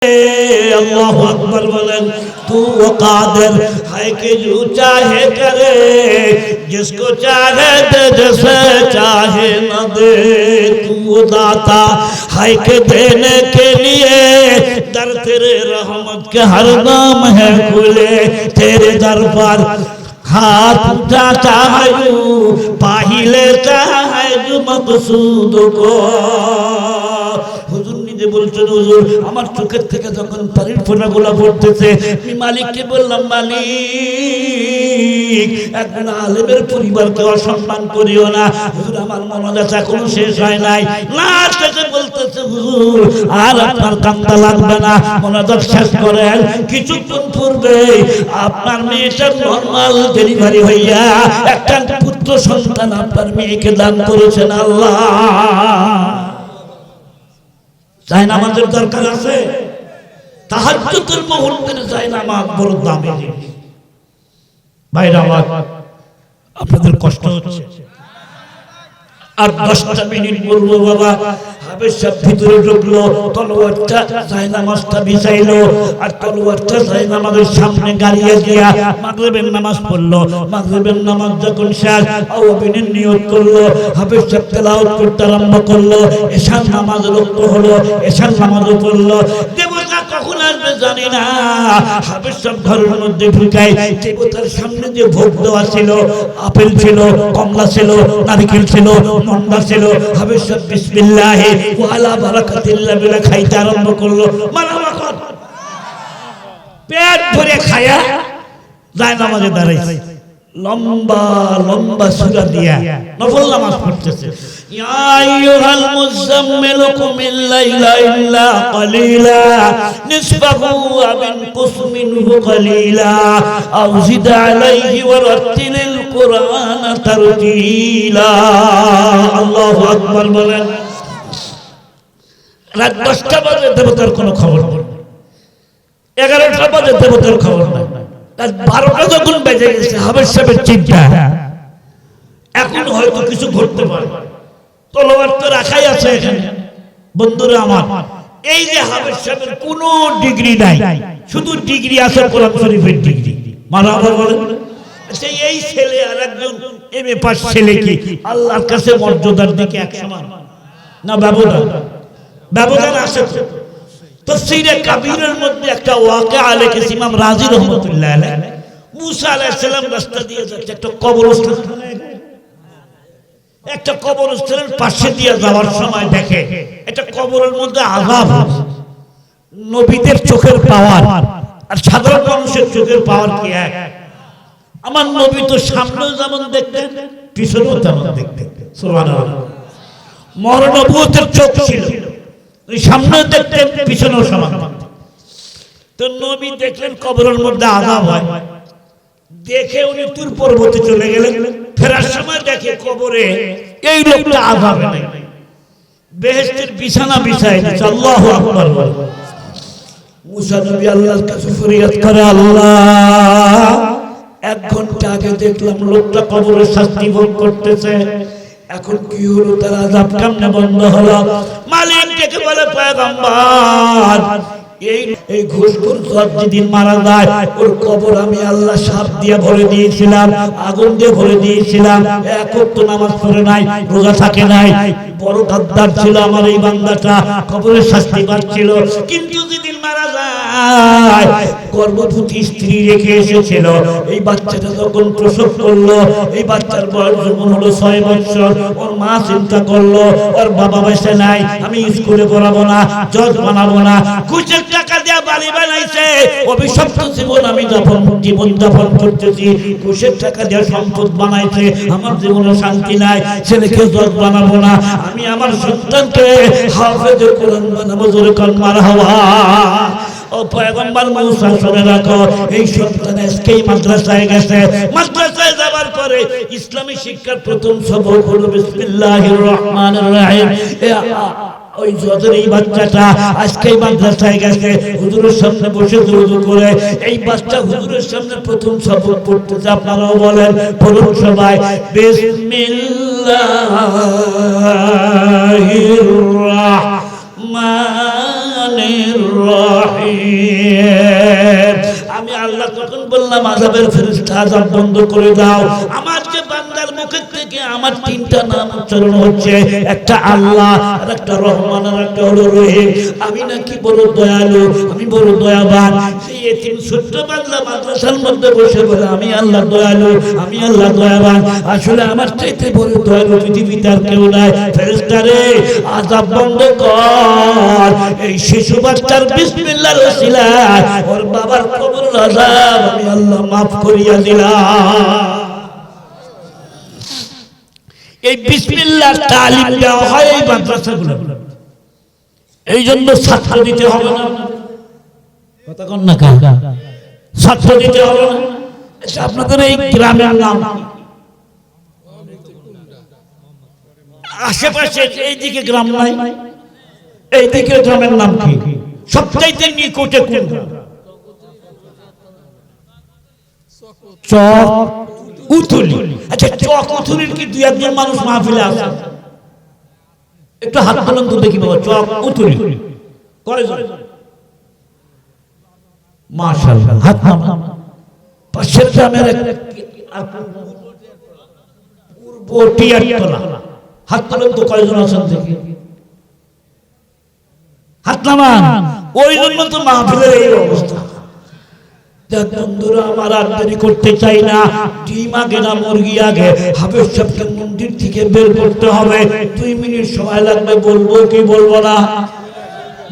अल्लाह अकबर बोलें तू वो कादिर है कि जो चाहे करे जिसको चाहे दे जैसे चाहे न दे तू वो दाता है कि देने के लिए दर तेरे रहमत के हर नाम है खुले तेरे दर पर हाथ उठाता है जो पा ही लेता है जो मकसूद को বলছেন হুজুর আমার চোখের থেকে যখন পানির ফোঁটাগুলো পড়তেছে আমি মালিককে বললাম মালিক একজন আলেমের পরিবারকে অসম্মান করিও না হুজুর আমার মনোজাত এখনো শেষ হয় নাই না থেকে বলতেছে হুজুর আর আপনার কান্না লাগবে না মনোজাত শেষ করেন কিছুক্ষণ পূর্বে আপনার মেয়েটার নরমাল ডেলিভারি হইয়া একটা পুত্র সন্তান আপনার মেয়েকে দান করেছেন আল্লাহ চাই নামাজের দরকার আছে তাহাজ্জুদের মুহূর্তের চাই নামাজ বড় দামি জিনিস ভাইরা আমার আপনাদের কষ্ট হচ্ছে আর 10টা মিনিট বলবো বাবা হাবের সাহেব ভিতরে ঢুকলো তলোয়ারটা চাই নামাজটা বিছাইলো আর তলোয়ারটা চাই নামাজের সামনে গাড়িয়ে দিয়া মাগরিবের নামাজ পড়লো মাগরিবের নামাজ যখন শেষ আওয়াবিনের নিয়ত করলো হাবের সাহেব তেলাওয়াত করতে আরম্ভ করলো এশার নামাজ রক্ত হলো এশার নামাজও পড়লো দেবতা কখন আসবে জানি না হাবের সাহেব ঘরের মধ্যে ঢুকাই দেবতার সামনে যে ভোগ দেওয়া ছিল আপেল ছিল কমলা ছিল নারকেল ছিল মন্ডা ছিল হাবের সাহেব বিসমিল্লাহ ওয়ালা বারাকাতিল্লাহ বলে খাইতে আরম্ভ করলো মারহাবা কর পেট ভরে খায়া যায় নামাজে দাঁড়াইছে লম্বা লম্বা সূরা দিয়া নফল নামাজ পড়তেছে ইয়া আইয়ুহাল মুযাম্মিল কুমিল লাইলা ইল্লা কালিলা নিসফাহু ওয়া বিনকুস মিনহু কালিলা আও জিদ আলাইহি ওয়া রাত্তিলিল কুরআন তারতিলা আল্লাহু আকবার বলেন রাত 10টা বাজে দেবতার কোনো খবর নেই 11টা বাজে দেবতার খবর নাই 12টা যখন বেজে গেছে হাবের সাহেবের চিন্তা এখন হয়তো কিছু ঘটতে পারে তলোয়ার তো রাখাই আছে এখানে বন্ধুরা আমার এই যে হাবের সাহেবের কোনো ডিগ্রি নাই শুধু ডিগ্রি আছে কোরআন শরীফের ডিগ্রি মারহাবা বলেন আচ্ছা এই ছেলে আর একজন এমএ পাস ছেলে কি আল্লাহর কাছে মর্যাদার দিকে এক সমান না ব্যবধান আছে তাফসীরে কাবীরের মধ্যে একটা ওয়াকিয়া লিখেছে ইমাম রাজি রাহমাতুল্লাহ আলাইহি মুসা আলাইহিস সালাম রাস্তা দিয়ে যাচ্ছে একটা কবরস্থানের পাশে দিয়ে যাওয়ার সময় দেখে একটা কবরের মধ্যে আযাব নবীদের চোখের পাওয়ার আর সাধারণ মানুষের চোখের পাওয়ার কি এক আমার নবী তো সামনেও যেমন দেখতেন পিছনেও তেমন দেখতেন সুবহানাল্লাহ মরনবুয়তের চোখ ছিল সামনে দেখতেন পিছনেও সমান তো নবী দেখলেন কবরের মধ্যে আযাব হয় দেখে উনি তুর পর্বতে চলে গেলেন ফেরার সময় দেখে কবরে এই লোকটা আযাবে নাই বেহেশতের বিছানা বিছায় দিয়েছে আল্লাহু আকবার মুসা নবী আল্লাহর কাছে ফরিয়াদ করে আল্লাহ 1 ঘন্টা আগে দেখলাম লোকটা কবরে শাস্তি ভোগ করতেছে এখন কি হলো তার আযাব কেমনে বন্ধ হলো মালিক ডেকে বলে পয়গম্বর এই ঘুষখোর যেদিন মারা যায় ওর কবর আমি আল্লাহ সাপ দিয়ে ভরে দিয়েছিলাম আগুন দিয়ে ভরে দিয়েছিলাম এক ওয়াক্ত নামাজ পড়ে নাই রোজা থাকে নাই বড় গাদ্দার ছিল আমার এই বান্দাটা কবরের শাস্তি পাচ্ছিল কিন্তু যেদিন মারা যায় গর্ভবতী স্ত্রী রেখে এসেছিল এই বাচ্চাটা যখন প্রসব করলো এই বাচ্চার বয়স যখন হলো 6 বছর ওর মা চিন্তা করলো ওর বাবা বেঁচে নাই আমি স্কুলে পড়াবো না জজ বানাবো না ঘুষের টাকা দিয়ে বাড়ি বানাইছে অভিশপ্ত জীবন আমি জীবন যাপন করতেছি ঘুষের টাকা দিয়ে সম্পদ বানাইছে আমার জীবনে শান্তি নাই ছেলেকে জজ বানাবো না আমি আমার সন্তানকে হাফেজ কোরআন বানাবো জোরে কান মারহাবা ও পয়গম্বর মুসা শুনে রাখো এই সন্তান আজকেই মাদ্রাসায় গেছে মাদ্রাসায় যাওয়ার পরে ইসলামী শিক্ষার প্রথম সবক হলো বিসমিল্লাহির রহমানির রহিম ওই জজের এই বাচ্চাটা আজকেই মাদ্রাসায় গেছে হুজুরের সামনে বসে দুরূদ করে এই বাচ্চা হুজুরের সামনে প্রথম সবক পড়তেছে আপনারাও বলেন পড়ুন সবাই বিসমিল্লাহির রহমানির রহিম। আমি আল্লাহ তখন বললাম আযাবের ফেরেশতা আযাব বন্ধ করে দাও। আমার যে বান্দার মুখের থেকে আমার তিনটা নাম উচ্চারণ হচ্ছে, একটা আল্লাহ, আর একটা রহমান, আর একটা হলো রহিম। আমি নাকি বড় দয়ালু, আমি বড় দয়াবান। সেই এতিম ছোট্ট বান্দা মাদ্রাসার মধ্যে বসে বলে আমি আল্লাহ দয়ালু, আমি আল্লাহ দয়াবান। আসলে আমার চাইতে বড় দয়ালু পৃথিবীতে আর কেউ নাই। ফেরেশতা রে, আযাব বন্ধ কর। এই শিশু বাচ্চার বিসমিল্লাহর ওসিলায় ওর বাবার কবরের আযাব আমি আল্লাহ মাফ করিয়া দিলাম। এই বিসমিল্লাহর তালিম দেওয়া হয় এই মাদ্রাসাগুলো। এই জন্য ছাত্র দিতে হবে না, কথা কন না কেন? ছাত্র দিতে হবে না। আপনাদের এই গ্রামের নাম আশেপাশে এইদিকে গ্রাম নাই, এইদিকে গ্রামের নাম কি? সবচাইতে নিকটে কোন গ্রাম? চক উথুলি। আচ্ছা, চক উথুলির কি দুই একজন মানুষ মাহফিলে আছে? একটু হাত তোলেন তো দেখি বাবা। চক উথুলি কয়জন? মাশাআল্লাহ, হাত নামান। পাশের গ্রামের পূর্ব টিয়ারতলা, হাত তোলেন তো কয়জন আছেন দেখি, হাত নামান। ওই জন্য তো মাহফিলের এই অবস্থা। বন্ধুরা আমার আর দেরি করতে চাই না। ডিম আগে না মুরগি আগে? হাফেজ সাহেবকে মন্দির থেকে বের করতে হবে। 2 মিনিট সময় লাগবে, বলবো কি বলবো না?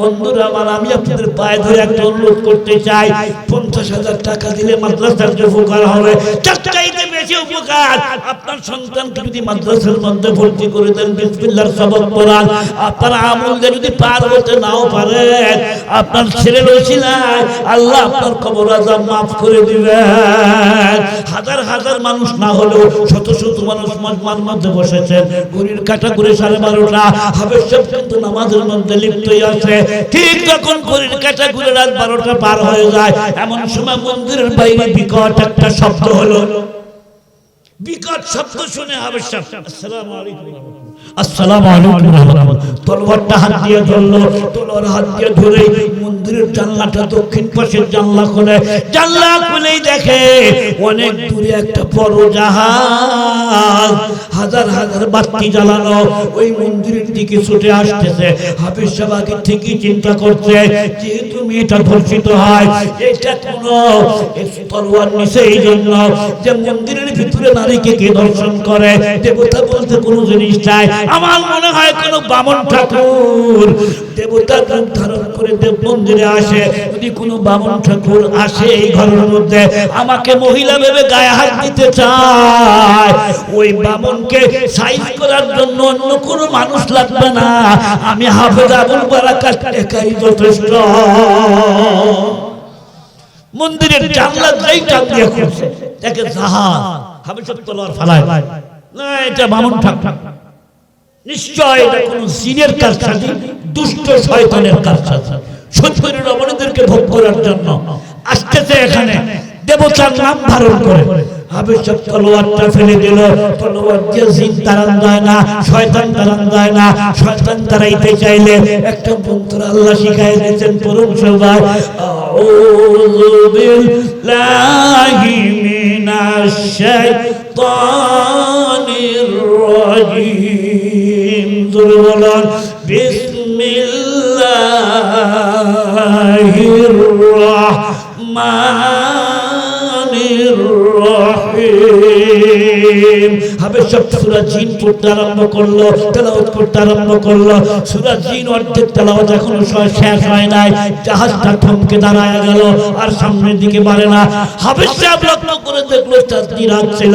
বন্ধুরা আমার, আমি আপনাদের পায়ে ধরে একটা অনুরোধ করতে চাই। 50,000 টাকা দিলে মাদ্রাসার যে উপকার হবে, তার চাইতে বেশি উপকার আপনার সন্তানকে যদি মাদ্রাসার মধ্যে ভর্তি করে দেন, বিসমিল্লাহর সবক পড়ান, আপনার আমল দিয়ে যদি পার হতে নাও পারেন, আপনার ছেলের ওসিলায় আল্লাহ আপনার কবর আযাব মাফ করে দিবেন। হাজার হাজার মানুষ না হলেও শত শত মানুষ মজমার মধ্যে বসেছেন। ঘড়ির কাঁটা করে 12:30। হাফেজ সাহেব কিন্তু নামাজের মধ্যে লিপ্তই আছে। ঠিক তখন ঘড়ির কাঁটা ঘুরে রাত 12টা পার হয়ে যায়, এমন সময় মন্দিরের বাইরে বিকট একটা শব্দ হলো। বিকট শব্দ শুনে হাফেজ সাহেব আসসালামু আলাইকুম, আসসালামু আলাইকুম রাহমাতুল্লাহ, তলোয়ারটা হাত দিয়ে ধরলো। তলোয়ার হাত দিয়ে ধরে মন্দিরের জানলাটা দক্ষিণ পাশের জানলা খুলে, জানলা খুলেই দেখে অনেক দূরে একটা বড় জাহাজ, হাজার হাজার বাতি জ্বালানো, ওই মন্দিরের দিকে ছুটে আসতেছে। হাফেজ সাহেব আগে ঠিকই চিন্তা করছে, যেহেতু মেয়েটা ধর্ষিত হয়, এটা কোনো তলোয়ার নিছে এই জন্য যে মন্দিরের ভিতরে নারীকে কে দর্শন করে, দেবতা বলতে কোনো জিনিস চাই। আমার মনে হয় কোন বামন ঠাকুর দেবতার রূপ ধারণ করে দেব মন্দিরে আসে। যদি কোনো বামন ঠাকুর আসে এই ঘরের মধ্যে, আমাকে মহিলা ভেবে গায়ে হাত দিতে চায়, ওই বামনকে সাইজ করার জন্য অন্য কোনো মানুষ লাগবে না, আমি হাফেজ আবুল বারাকাত একাই যথেষ্ট। মন্দিরের জানলা যেই টান দিয়ে খুলছে, দেখে জাহাজ। হাফেজ সাহেব তলোয়ার ফালায়, না এটা বামন ঠাকুর, নিশ্চয় এটা কোন জিনের কারসাজি, দুষ্ট শয়তানের কারসাজি, সত্যের রমণীদেরকে ভোগ করার জন্য আসতেছে এখানে, দেবতার নাম ধারণ করে। হাফেজ সাহেব তলোয়ারটা ফেলে দিল। তলোয়ার দিয়ে জিন তাড়ান যায় না, শয়তান তাড়ান যায় না। শয়তান তাড়াইতে চাইলে একটা মন্ত্র আল্লাহ শিখাই দিয়েছেন, পরম সবাই আউযু বিল্লাহি মিনাশ শাইতানির রাজিম। জোরে বলুন বিসমিল্লাহির রাহমানির রহিম। হাফেজ সাহেব সূরা জিন পড়তে আরম্ভ করলো, তেলাওয়াত করতে আরম্ভ করলো। সূরা জিন অর্ধেক তেলাওয়াত এখনো শেষ হয় নাই, জাহাজটা থমকে দাঁড়ায় গেল, আর সামনের দিকে বাড়ে না। হাফেজ সাহেব লক্ষ্য করে দেখলো চাঁদনি রাত ছিল,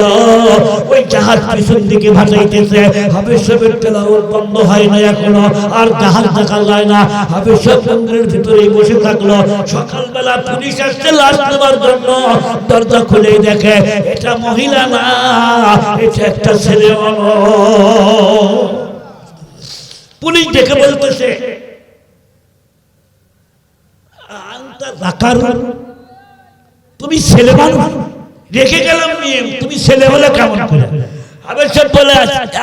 ওই জাহাজ পিছন দিকে ভাসাইতেছে। হাফেজ সাহেবের তেলাওয়াত বন্ধ হয় না এখনো, আর জাহাজ দেখা যায় না। হাফেজ সাহেব মন্দিরের ভিতরেই বসে থাকলো। সকালবেলা পুলিশ আসছে লাশ নেবার জন্য, দরজা খুলেই দেখে এটা মহিলা না, এটা একটা ছেলে মানুষ। পুলিশ দেখে বলতেছে তুমি ছেলে মানুষ, রেখে গেলাম মেয়ে, তুমি ছেলে হলে কেমন করে? হাফেজ সাহেব বলে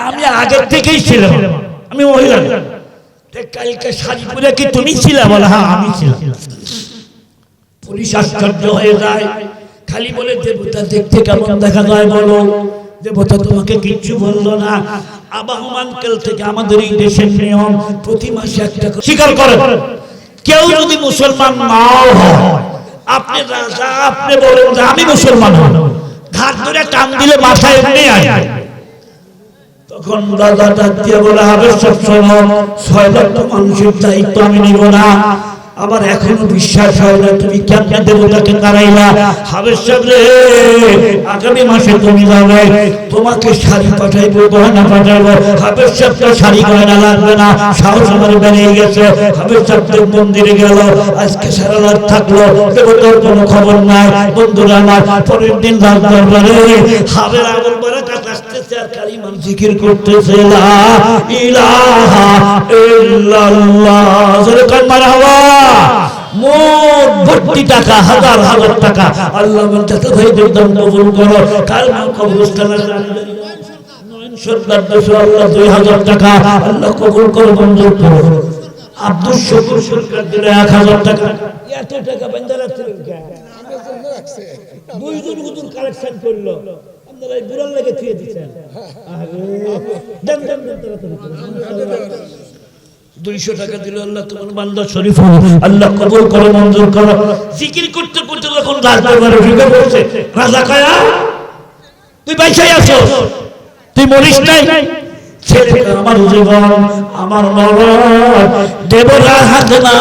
আমি আগের থেকেই ছেলে, আমি মহিলা। কালকে শাড়ি পরে কি তুমি ছিলে? বলে হ্যাঁ আমি ছিলাম। পুলিশ আশ্চর্য হয়ে যায়, খালি বলে দেবতা দেখতে কেমন দেখা যায় বলো? দেবতা তোমাকে কিচ্ছু বললো না। আবাহমান কাল থেকে আমাদের এই দেশের নিয়ম প্রতি মাসে একটা স্বীকার করে, কেউ যদি মুসলমান নাও হয় আপনি রাজা, আপনি বলেন যে আমি মুসলমান হব, ঘাট ধরে টান দিলে মাথায় এমনি আসবে। তখন রাজা ডাক দিয়ে বলে হবে সব শোনো, 6 লক্ষ মানুষের দায়িত্ব আমি নিব না। আমার এখনো বিশ্বাস হয় না তুমি কেমন দেবতাকে তাড়াইলা। হাবের সাহেব রে, আগামী মাসে তুমি যাবে, তোমাকে শাড়ি পাঠাইবো, গয়না পাঠাইবো। হাবের সাহেবটা শাড়ি গয়না লাগবে না, সাহস আমার বেড়ে গেছে। হাবের সাহেব মন্দিরে গেল, আজকে সারা রাত থাকলো, দেবতার কোনো খবর নাই। বন্ধুরা আমার, পরের দিন রাত দরবারে হাবের আগুন বারাকাত আসতেছে আর কালিমা জিকির করতেছে, লা ইলাহা ইল্লাল্লাহ। জোরে কান মারহাবা। মোট ভর্তি টাকা, হাজার হাজার টাকা। আল্লাহ বলতে ভাইদের দাম কবুল করো। কার নাম কবরস্থানে নয়ন সরকার 2000 টাকা আল্লাহ কবুল করো, মঞ্জুর করো। আব্দুল শকুর সরকার দিল 1000 টাকা। এত টাকা বান্দা রাখছিলেন কেন? দুইজন হুজুর কালেকশন করলো, আপনারা এই বুড়ার লেগে থিয়ে দিচ্ছেন। দেন দেন দেন, 200 টাকা দিল। আল্লাহ তোমার বান্দা শরীফ আল্লাহ কবুল করো, মঞ্জুর করো। জিকির করতে করতে যখন রাজদরবারে ঢুকে পড়ছে, রাজা কয়া তুই বাইসাই আছো, তুই মরিস নাই? ছেলে আমার জীবন আমার মরণ দেবরা হাতে না,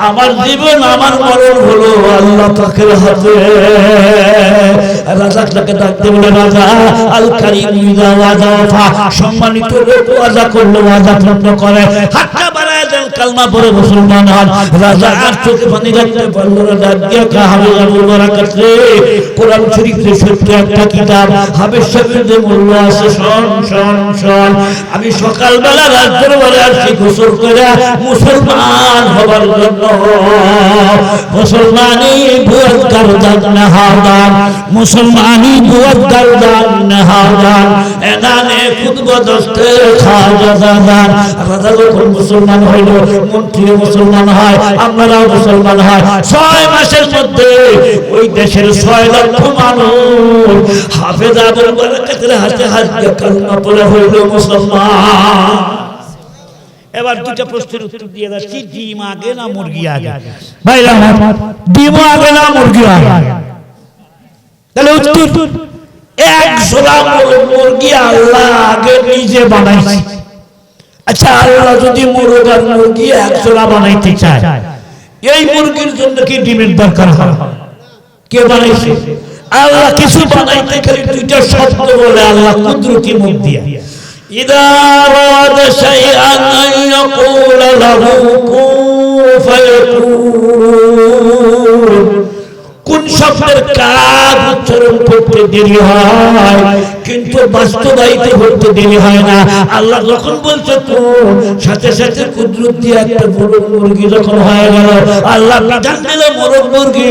আমার জীবন আমার মরণ হলো আল্লাহ পাকের হাতে। রাজা তাকে ডাকতে বলে, রাজা আল কারীম ইযা ওয়াজাফা, সম্মানিত লোক ওয়াজা করলে ওয়াজা পূর্ণ করে, হাতটা বাড়ায় দেন, কালমা পড়ে মুসলমান হন। রাজা আর চোখে পানি রাখতে পারল না, ডাক দিয়ে কাহাবে আবুল বারাকাত রে, কোরআন শরীফের সত্য একটা কিতাব, হাবের সাহেবের যে মূল্য আছে, শোন শোন শোন। আমি সকালবেলা রাত দরবারে আসছি গোসল করে মুসলমান হবার জন্য। মুসলমানি বুয়াত গারদান নাহাদান, মুসলমানি বুয়াত গারদান নাহাদান, এনানে খুতবা দস্তে খাজা দাদান। রাজা যখন মুসলমান হইল, মন্ত্রী মুসলমান হয়, আপনারাও মুসলমান হয়। 6 মাসের মধ্যে ওই দেশের 6 লক্ষ মানুষ হাফেজ আবুল বারাকাতের হাতে হাত দিয়ে কালমা পড়ে হইল মুসলমান। এবার দুটো প্রশ্নের উত্তর দিয়ে যাচ্ছি, ডিম আগে না মুরগি আগে? ভাইরা আমার, ডিম আগে না মুরগি আগে? তাহলে উত্তর, এক জোড়া মুরগি আল্লাহ আগে নিজে বানাইছে। আচ্ছা, আল্লাহ যদি মুরগ আর মুরগি এক জোড়া বানাইতে চায়, এই মুরগির জন্য কি ডিমের দরকার হয়? কে বানাইছে? আল্লাহ। কিছু বানাইতে গেলে 2টা শব্দ বলে আল্লাহ কুদরতি মুখ দিয়া, ইদা আরাদা শাইআন আন ইয়াকুলা লাহু কুন ফায়াকুন। কোন শব্দের কাজ উচ্চারণ করতে দেরি হয়, কিন্তু বাস্তবায়িত করতে দেরি হয় না। আল্লাহ যখন বলছে কোন, সাথে সাথে কুদরত দিয়ে একটা মোরগ মুরগি যখন হয়ে গেল, আল্লাহ বিধান দিল মোরগ মুরগি,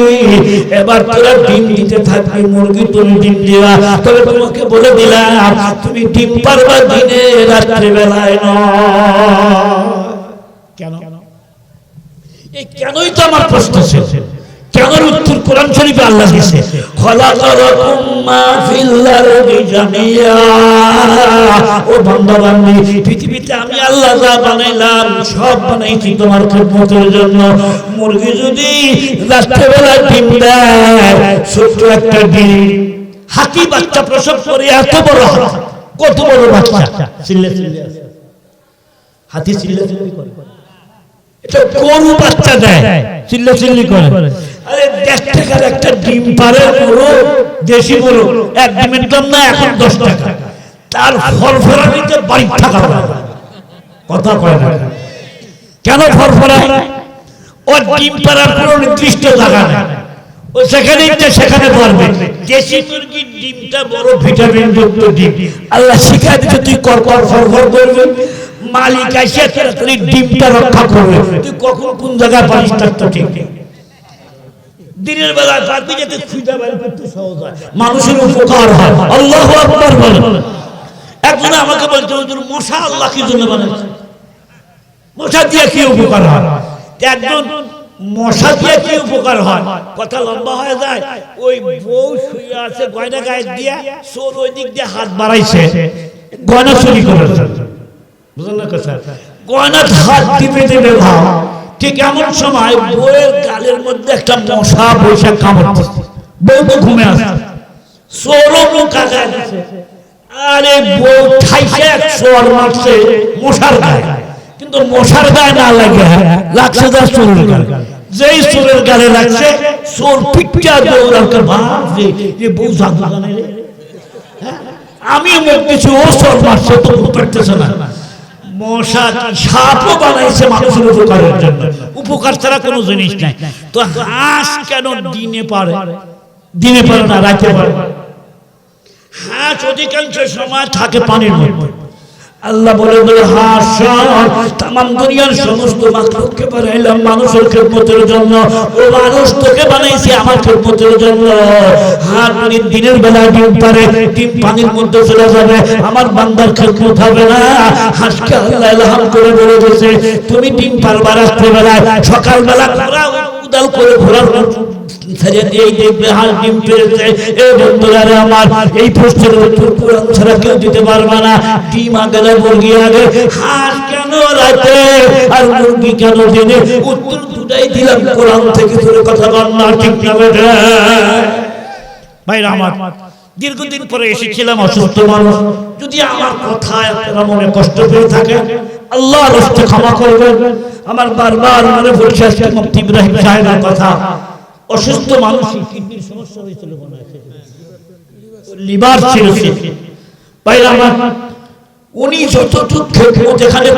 এবার তোরা ডিম দিতে থাকবি, মুরগি তুমি ডিম দিবা। তবে তোমাকে বলে দিলাম, তুমি ডিম পারবা দিনে রাত্রে বেলায় নয়। কেন? এই কেনই তো আমার প্রশ্ন ছিল। কেন উত্তর কোরআন শরীফে আল্লাহ দিয়েছে, খলাকালাকুম মা ফিল আরদি জামিয়া। ও বান্দা বান্দি, পৃথিবীতে আমি আল্লাহ যা বানাইলাম সব বানাইছি তোমার খিদমতের জন্য। মুরগি যদি রাত্রেবেলা ডিম দেয়, ছোট্ট একটা ডিম, হাতি বাচ্চা প্রসব করে এত বড়, কত বড় বাচ্চা, চিল্লে চিল্লে হাতি চিল্লে চিল্লি করে, এটা গরু বাচ্চা দেয়, চিল্লে চিল্লি করে। আরে 1.5 টাকার একটা ডিম পারে বড়, দেশি বড়, এক ডিমের দাম না এখন 10 টাকা। তার ফরফরানিতে বাড়ি থাকা কথা কয় না। কেন ফরফরায়? ও ডিম পাড়ার কোনো নির্দিষ্ট জায়গা নেই, ও যেখানে ইচ্ছে সেখানে পারবে। দেশি মুরগির ডিমটা বড় ভিটামিন যুক্ত ডিম, আল্লাহ শিখাই দিচ্ছে তুই কর কর ফরফর করবি, মালিক আসে তাড়াতাড়ি ডিমটা রক্ষা করবে। তুই কখন কোন জায়গায় পারিস তার তো ঠিক নেই। দিনের বেলা পারবি যাতে খুঁজে বের করতে সহজ হয়, মানুষের উপকার হয়। আল্লাহু আকবার বলেন। একজন আমাকে বলছে হুজুর মশা আল্লাহ কি জন্য বানাইছে? মশা দিয়ে কি উপকার হয়? একজন মশা দিয়ে কি উপকার হয়? কথা লম্বা হয়ে যায়। ওই বউ শুয়ে আছে, গয়না গায়ে দিয়ে, চোর ওই দিক দিয়ে হাত বাড়াইছে, গয়না চুরি করেছে। বুঝলেন না কথা? গয়না হাত টিপে দেবে ভাব, ঠিক এমন সময় বউয়ের গালের মধ্যে একটা মশা বসে কামড় দিচ্ছে। বউ তো ঘুমে আছে, চোরও মুখ আগায় দিচ্ছে, আরে বউ ঠাইছে এক চোর মারছে মশার গায়ে, কিন্তু মশার গায়ে না লাগে, লাগছে যা চোরের গায়ে। যেই চোরের গালে লাগছে, চোর পিঠা দৌড়াতে, ভাবছে যে বউ জাদু জানে রে, আমি মুখ দিচ্ছি, ও চোর মারছে তো পারতেছে না। মশা সাপও বানাইছে মানুষের উপকারের জন্য, উপকার ছাড়া কোনো জিনিস নাই। তো হাঁস কেন দিনে পারে? দিনে পারে না, রাতে পারে। হাঁস অধিকাংশ সময় থাকে পানির মধ্যে। আল্লাহ বলে বলে হাঁস তামাম দুনিয়ার সমস্ত মাখলুককে বানাইলাম মানুষের খেদমতের জন্য। ও মানুষ, তোকে বানাইছি আমার খেদমতের জন্য। হাঁস দিনের বেলায় ডিম পারে, ডিম পানির মধ্যে চলে যাবে, আমার বান্দার খেদমত হবে না। হাঁসকে আল্লাহ ইলহাম করে বলে দিয়েছে, তুমি ডিম পারবা রাত্রে বেলায়, সকাল বেলা উদাল করে ঘোরার দেখবে হাঁস ডিম পেরেছে। এই বন্ধুরা আমার, এই প্রশ্নের উত্তর কোরআন ছাড়া কেউ দিতে পারবে না। ডিম আগে না মুরগি আগে? হাঁস কেন রাতে আর মুরগি কেন দিনে? উত্তর দুটাই দিলাম কোরআন থেকে, ধরে কথা বল না, ঠিক না বেটা? ভাইরা আমার, দীর্ঘদিন পরে এসেছিলাম, অসুস্থ মানুষ। যদি আমার কথায় আপনারা মনে কষ্ট পেয়ে থাকে, আল্লাহর রাস্তে ক্ষমা করবেন। আমার বারবার মনে পড়ছে আজকে মুফতি ইব্রাহিম সাহেবের কথা। অসুস্থ মানুষ, কিডনির সমস্যা হয়েছিল, মনে আছে, লিভার ছিল। ভাইরা আমার, উনি যতটুকু যেখানে